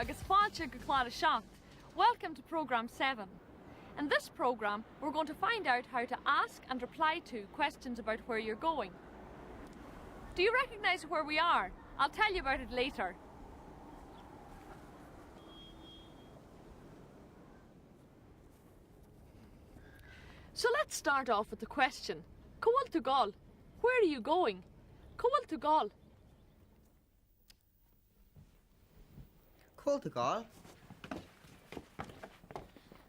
agus fáilte go cláda seacht. Welcome to Programme 7. In this programme, we're going to find out how to ask and reply to questions about where you're going. Do you recognise where we are? I'll tell you about it later. So let's start off with the question. Cúil tú gál? Where are you going? Cúil tú gál? Cúil tú gál?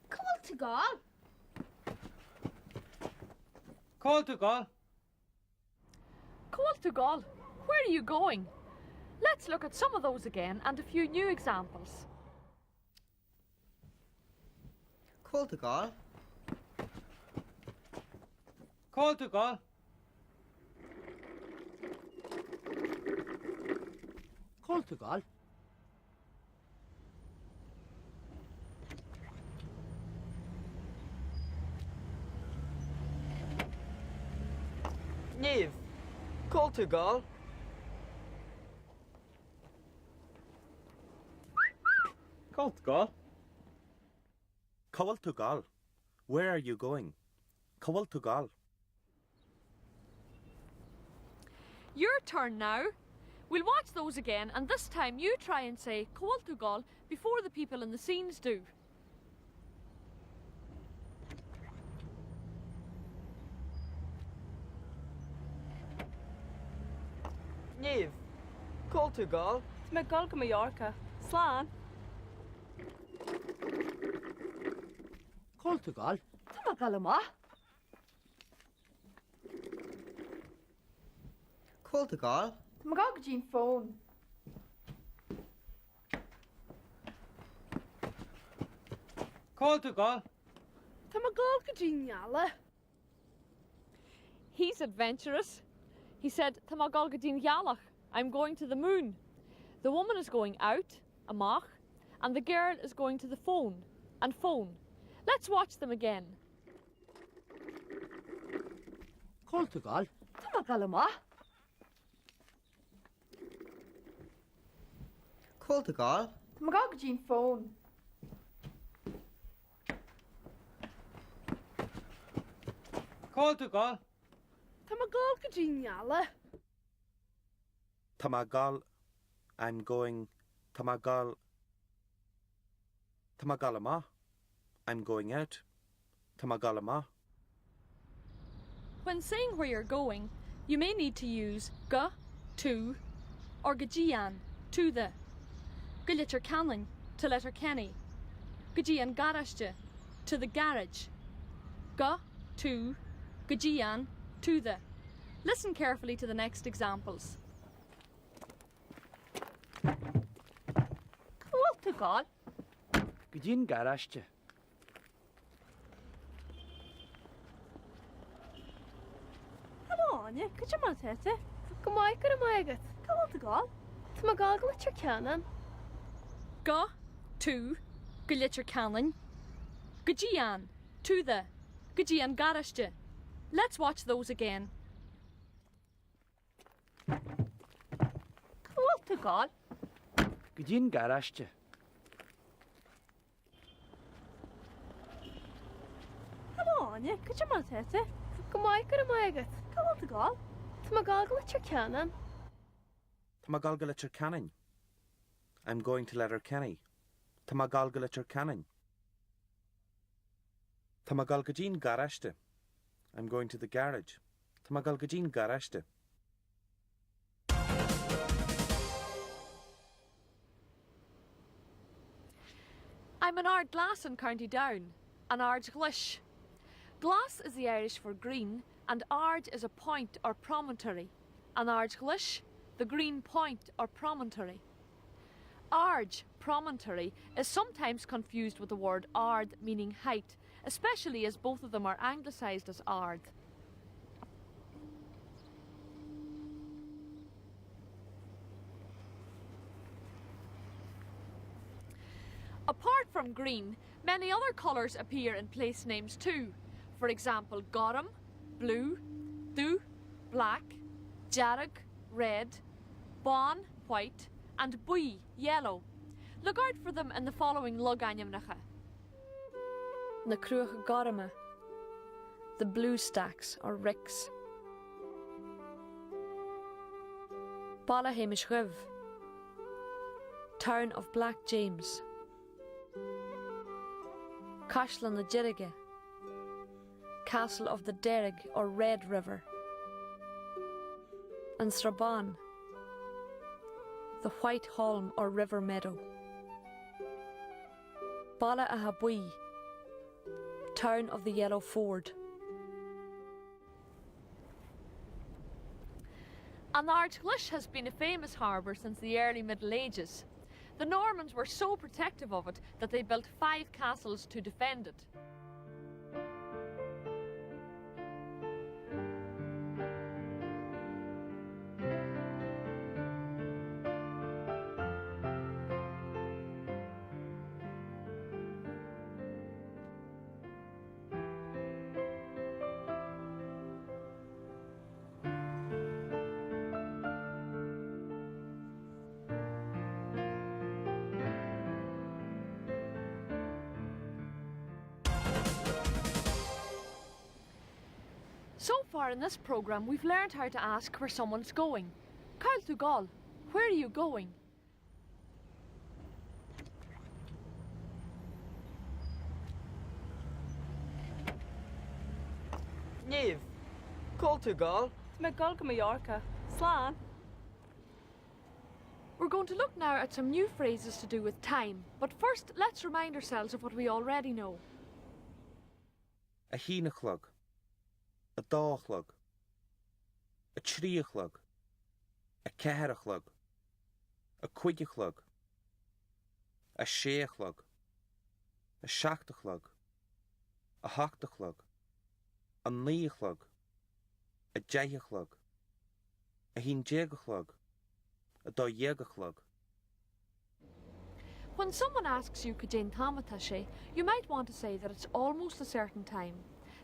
Cúil tú gál? Cúil tú gál? Cúil tú gál? Where are you going? Let's look at some of those again and a few new examples. Cúil tú gál? Cúil tú gál? Cúil tú gál? Níomh, cúil tú gál? Cúil tú gál? Cúil tú gál? Where are you going? Cúil tú gál? Your turn now. We'll watch those again and this time you try and say Cúil tú gál before the people in the scenes do. Níomh, cúil tú gál? Tá gál go Mallorca. Slán. Cúil tú gál? Tá gál amach. Cúil tú gál? Tá gál go dín fón. Cúil tú gál? Tá gál go dín neala. He's adventurous. He said, Tá má gál go dín ghealach. I'm going to the moon. The woman is going out, amach, and the girl is going to the phone, and phone. Let's watch them again. Cúil tú gál? Tá gál amach. Cúil tú gál? Tá gál go dín fón. Cúil tú gál? Tá gál go dín neala. Tá má gál, I'm going. Tá má gál. Tá má gál amach. I'm going out. Tá má gál amach. When saying where you're going, you may need to use go, to, or gajian, to the. Go letter canning, to letter Kenny. Gajian garashte, to the garage. Go, to, gajian, to the. Listen carefully to the next examples. Cúil tú gál? Go dín garaiste. Aráine, go te má tete? Go maiid go maigat. Cúil tú gál? Tá gál go letir ceannan. Go, to, go letter canning. Gajian, to the. Gajian garashte. Let's watch those again. Cúil tú gál? Go dín garaiste. Aráine, go te má tete? Go maiid go maigat. Cúil tú gál? Tá gál go letir ceannan. Tá má gál go letter canning. I'm going to Letterkenny. Tá má gál go letter canning. Tá má gál go dín garashte. I'm going to the garage. Tá má gál go dín garashte. I'm an Ard Glass in County Down, an Ard Glish. Glass is the Irish for green, and Ard is a point or promontory. An Ard Glish, the green point or promontory. Arge, promontory, is sometimes confused with the word ard, meaning height, especially as both of them are anglicised as ard. Apart from green, many other colours appear in place names too. For example, Gorum, blue, Dhu, black, Jarag, red, Bon, white, and Bui, yellow. Look out for them in the following lug animnacha. Na cruach garama, the blue stacks or ricks. Bala Hamish Riv, Town of Black James. Cashlan na Jirige, Castle of the Derrig or Red River. And Straban, the White Holm or River Meadow. Bala Ahabui, Town of the Yellow Ford. An Ardglis has been a famous harbour since the early Middle Ages. The Normans were so protective of it that they built 5 castles to defend it. So far in this programme, we've learned how to ask where someone's going. Carl Tugal, where are you going? Niamh, Call to Gall. Tá gal go Mallorca. Slán. We're going to look now at some new phrases to do with time, but first let's remind ourselves of what we already know. A hínachlog. A dáchlog. A tríachlog. A ceathrachlog. A cuideachlog. A séachlog. A seachtachlog. A hachtachlog. A níochlog. A deithachlog. A híndeagachlog. A dódhéagachlog. When someone asks you Kajin Tamatashe, you might want to say that it's almost a certain time.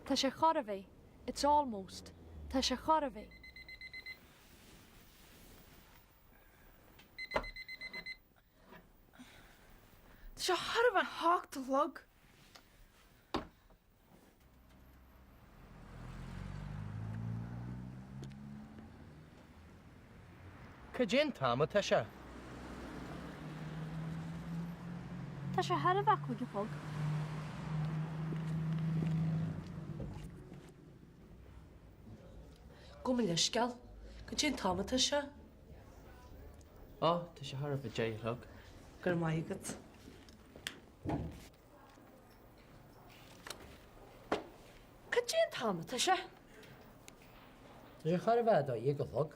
Tashe Choravé, it's almost. Tashe Choravé. Tá harh an hácht lug. Cajin Tama Tasha. Tá sé harh acu go fog. Go me leisceal, go dtí támata se, Oh, tá sé Harb a déithlog. gur maigad. Go dtí támata se. Tá sé charbhad á dhéagachlog.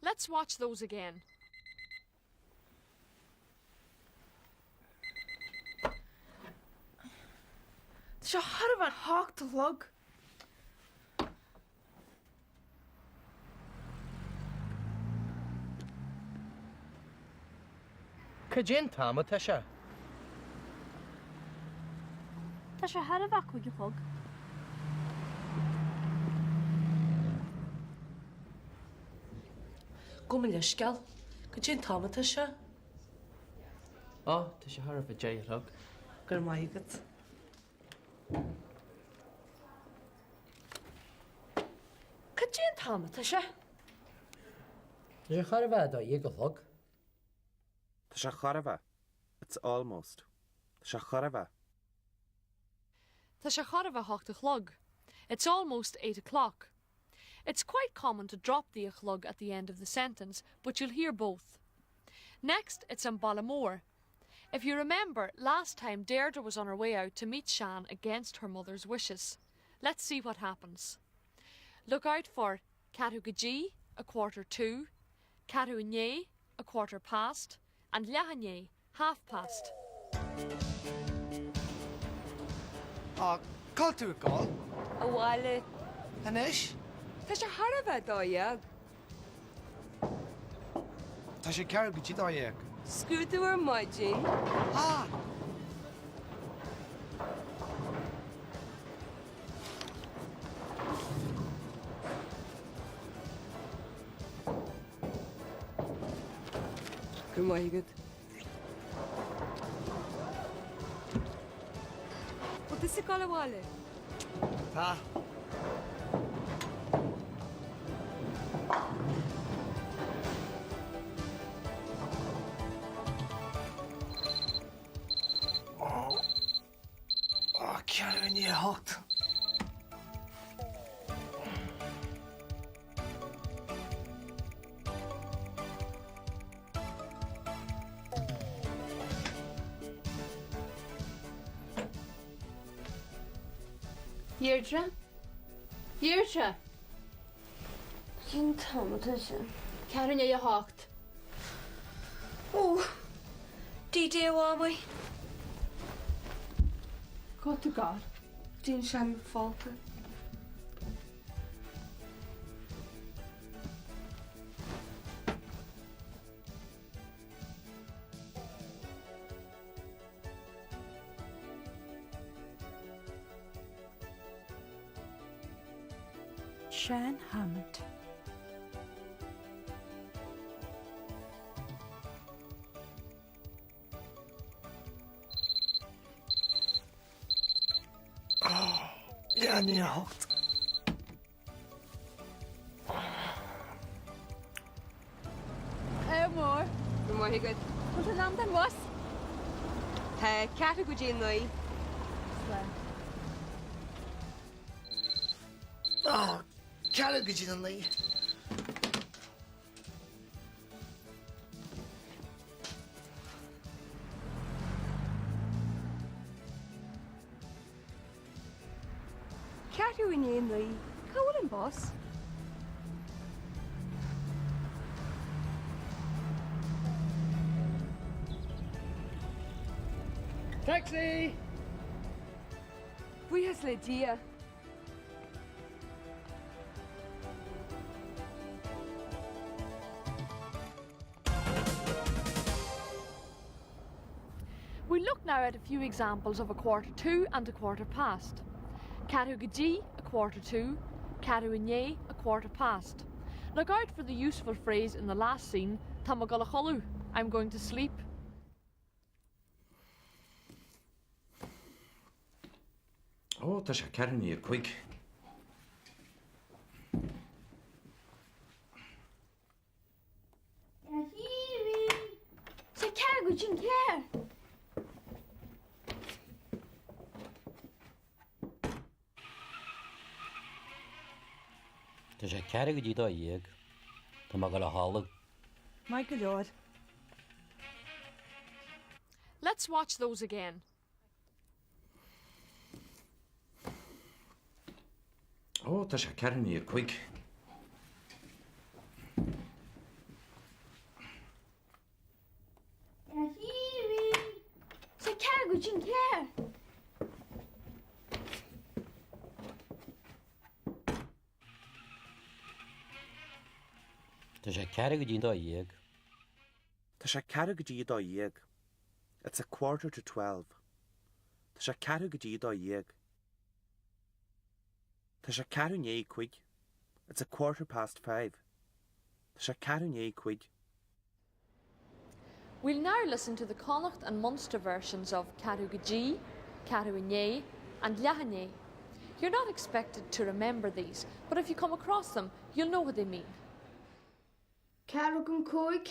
Let's watch those again. Tá sé harh an hácht lug. Cajin Tama Tasha. Tá sé harh acu go fog. Go me leisceal, go dtí támata se, Oh, tá sé Harb a déithlog. gur maigad. Go dtí támata se. Tá sé charbhad á dhéagachlog. Tá sé chorabha. It's almost. Tá sé chorabha. Tashe Choravé Hochtachlog. It's almost 8 o'clock. It's quite common to drop the achlog at the end of the sentence, but you'll hear both. Next, it's an Ballamore. If you remember, last time Deirdre was on her way out to meet Shan against her mother's wishes. Let's see what happens. Look out for Cathugaji, 1:45, Cathugne, 1:15, and Lehagne, 1/2. Call to a call. A bháile Anish? Tá sé Harbh dá dheag. Tá sé cear go tíad áag. Scrúdú maidjin. Ah! Gur maigad. What is it called, Wale? Ta. Oh, Karen, you hot. Deirdre? Deirdre? Cinn támata sin. Cearan é a hácht. Ó, dídé bhámai. Có tú gáil? Dín sean fáca. Sean Hammond. Ja, niet hot. Mór, Mar higad. chu an am den was? Tá cata go dé nuí. Oh, Karen, good you know. Cata in é nuí. Cáil an bos? Taxi! Buíhas le dia. We look now at a few examples of a quarter to and a quarter past. Catu gaji, a quarter to, catu inye, a quarter past. Look out for the useful phrase in the last scene, tamagolacholu, I'm going to sleep. Oh, tá sé cearan í chuig. Sa cear go sin cear. Tá sé ceara go dtí dó dhéag. Tá má go le hála. My good lord. Let's watch those again. Oh, tá sé cearan í chuig. Sa cear go sin cear. Tá sé ceara go dtí dó dhéag. Tá sé ceadú go dtí dó dhéag. It's a quarter to 12. Tá sé ceadú go dtí dó dhéag. Tá sé ceadú né chuig. It's a quarter past 5. Tá sé ceadú né chuig. We'll now listen to the Connacht and Munster versions of Catu gaji, Catu inye, and Lehane. You're not expected to remember these, but if you come across them, you'll know what they mean. Cear gon cúig.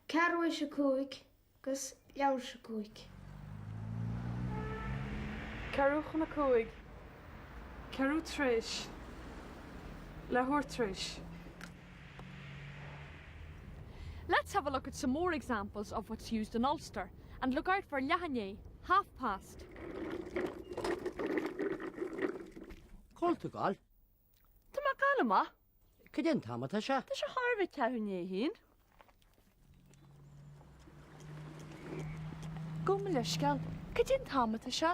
Cear is a cúig. Gus leabhar sa cúig. Carúch na cúig. Carú tris. Lehor tris. Let's have a look at some more examples of what's used in Ulster, and look out for Lehane, half past. Cóil tú gáil? Tá má gáil má? Céan táma tá sé? Tá sé Harvey ceanné hín. Go me leisceal. Céan táma tá se?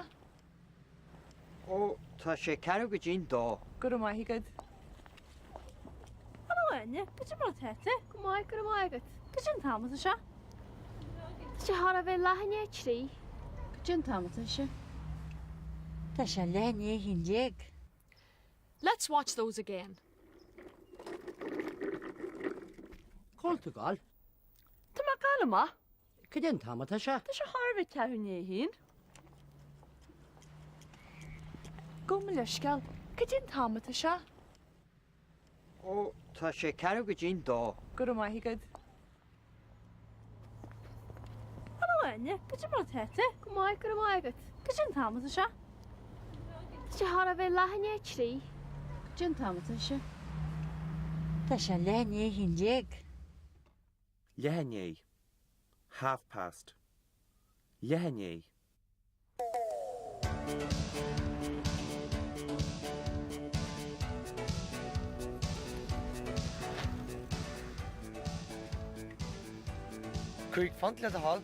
Ó, tá sé ceara go dtí dó. Gur mai higad. Anne, go sin mar tete? Go mai gur mai agat. Go sin támata se? Tá sé hála bheith lehanne trí. Go sin támata se? Tá sé lené hín léag. Let's watch those again. Cóil tú gáil? Tá má gáil má? Céan táma tá sé? Tá sé Harvey ceanné hín. Go me leisceal, go dtí támata se? ó tá sé ceú go dtín dó. Gur maithigad. Anna, go dtí brat hete? Go maigat. Go dtí támata se? Tá sé har a bheith lehanne trí. Go dtí támata se? Tá sé lené hín déag. Lehanné. 1:30. Lehanné. Cuig fant le a hall.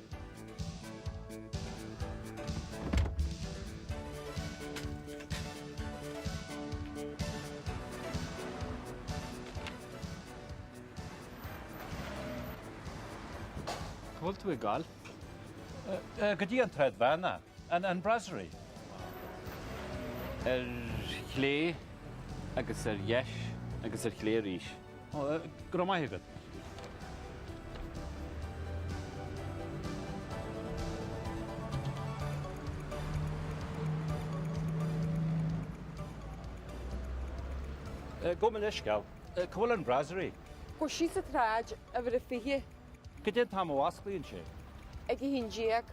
Cwlt we gael. Gyda yn tred fanna, yn brasserie. Lle, agos iesh, agos lle rys. Groma hefyd. Gwmyn ysgael, cwyl yn brasserie. Go sí sa tráid a bhfuil a fiche Gyda tam o wasglu yn si. ag i hín díag.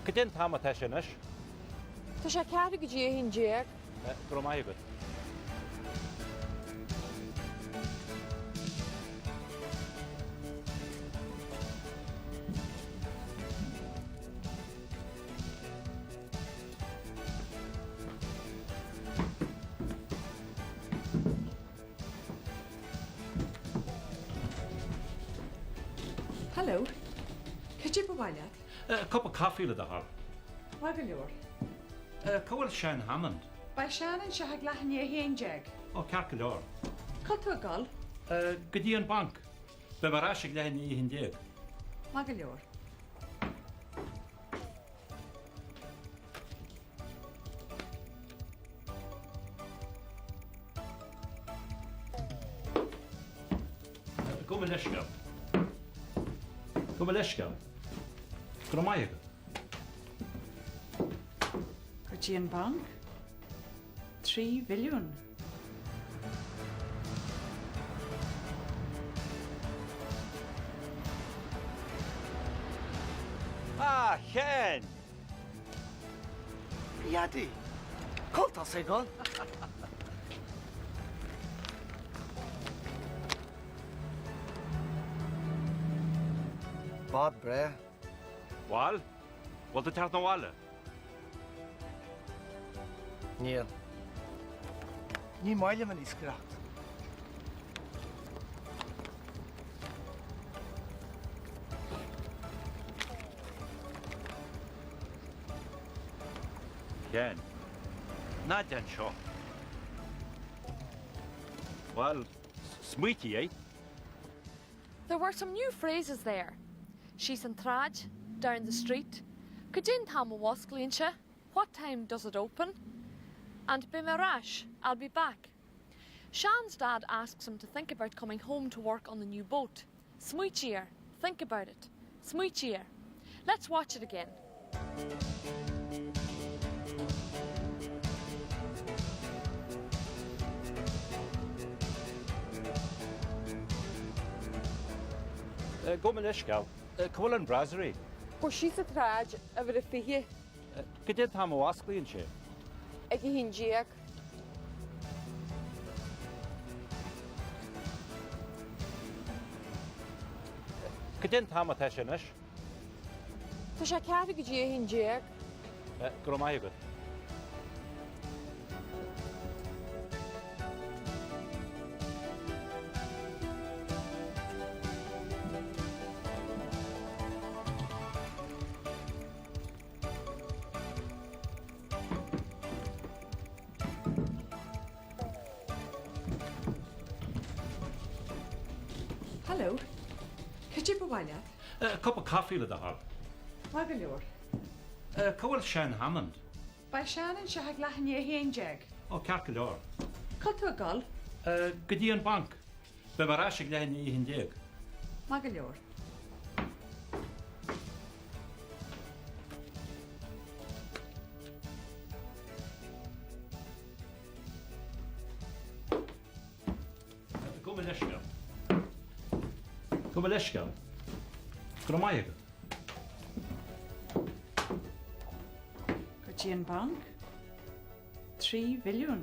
Gyda tam o tesinys. Tá sé ceara go dtí a hín díag. Groma hefyd. Hello. Cyd i bwaliad? Cup of coffee le dahar. Wag yn liwr. Cwyl Shane Hammond. Bai Sian yn siarad lachni a hen jeg. O carcalor. Cod o gol? Gyda yn bank. Be mae'r asig lehen i hyn deg. Wag yn liwr. Gwmyn ysgael. Gwmyn ysgael. Groma hefyd. Cyd i'n bank? 3 filiwn. Llen! Iadi. Colt as egon. Bad bre. Wal? Wel dy tart na wale? Níl. Ní maile man iskracht. Llen. Na den sio. Wel, sweetie, eh? There were some new phrases there. She's in Traj, down the street. Cydyn tam o wasglincha. What time does it open? And Bimarash, I'll be back. Shan's dad asks him to think about coming home to work on the new boat. Smuichier, think about it. Smuichier. Let's watch it again. Gwmyn ysgael. Cwyl yn brasserie. Go sí sa tráid a bhfuil a fiche Gyda tam o wasglu yn si. ag i hín díag. Gyda tam o tesinys. Tá sé ceara go dtí a hín díag. Groma hefyd. Hello. Cyd i bwaliad? Cup of coffee le dahar. Wag yn liwr. Cwyl Shane Hammond. Bai Sian yn siarad lachni a hen jeg. O carcalor. Cod o gol? Gyda yn bank. Be mae'r asig lehen i hyn deg. Wag yn liwr. leisceam. Go bhfuil leisceam. Go maiige. Go dtí an bank? 3 milliún.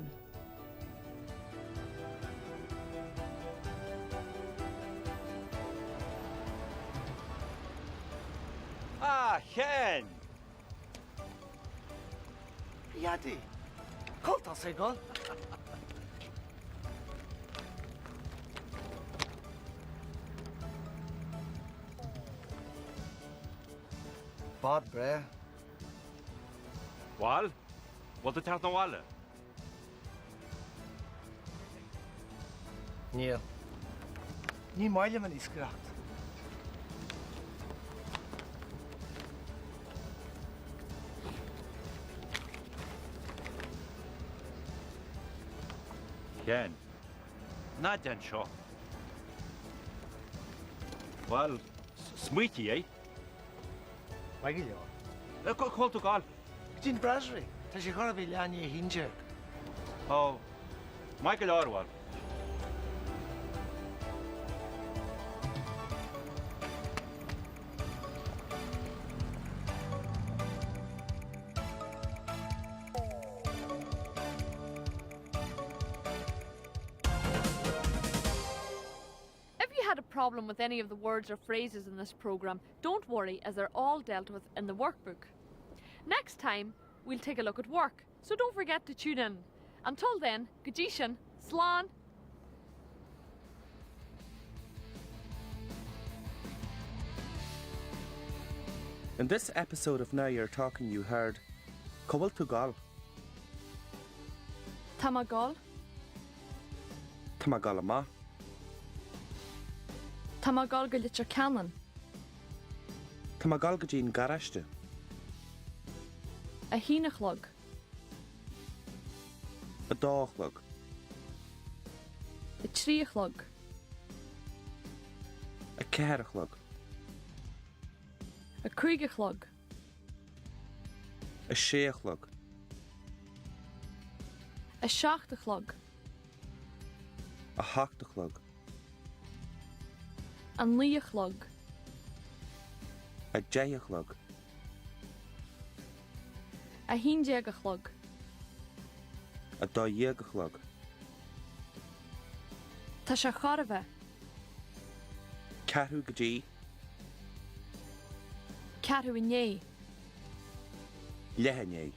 Ah, Chen! Iadi, coltas é gol? Bad bre. Bháil? Bhil teart na bháile? Níl. Ní maile man iscracht. Ken. Na den seo. Bháil, smuoiti é? Maigil leo. Cóil tú gáil? Dín brasri, tá sé chora bhí leanní a hindeag. Ó, Michael Orwell. If you had a problem with any of the words or phrases in this programme, don't worry, as they're all dealt with in the workbook. Next time, we'll take a look at work, so don't forget to tune in. Until then, Gajishan, Slán. In this episode of Now You're Talking, you heard Cobal Tugal, Tamagol, Tamagalama, Tamagol Galitcha Canon, Tamagalgajin Garashte, a Hinachlog, a Doghlug, a Triachlog, a Kerachlug, a Kriegachlog, a Sheachlug, a Shachtachlog, a Hachtachlug, an Liachlog, a Jayachlug, a Hinjagachlog, a Doyegachlug, Tashacharve, Karugaji, Katuinye, Lehenye.